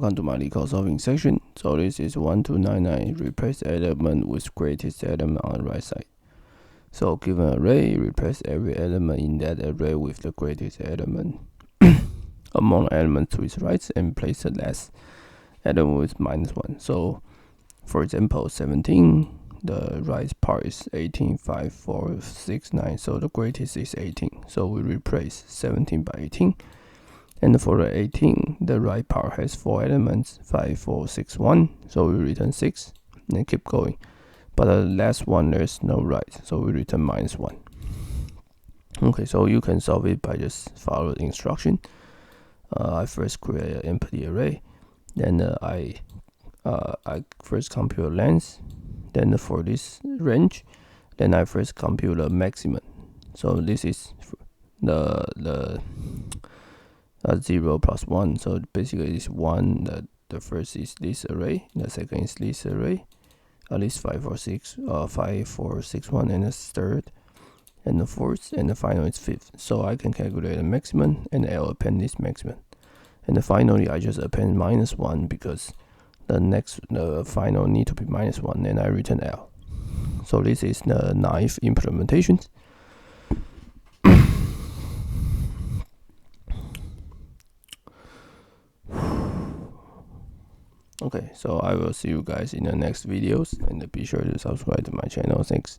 Welcome to my Leetcode solving section. So this is 1299. Replace element with greatest element on the right side. So given array, replace every element in that array with the greatest element among elements to its right, and place the last element with -1. So for example, 17, the right part is 18, 5, 4, 6, 9. So the greatest is 18. So we replace 17 by 18. And for the 18, the right part has 4 elements, 5, 4, 6, 1. So we return 6 and keep going. But the last one, there's no right, so we return -1. Okay, so you can solve it by just follow the instruction. I first create an empty array, then I first compute length, then for this range, then I first compute the maximum. So this is the 0 plus 1. So basically it's 1. The first is this array, the second is this array, at least 5, 4, 6, 5, 4, 6, 1, and the third, and the fourth, and the final is 5th. So I can calculate the maximum, and I'll append this maximum. And finally, I just append -1 because the final need to be -1, and I return L. So this is the naive implementation. Okay, so I will see you guys in the next videos, and be sure to subscribe to my channel. Thanks.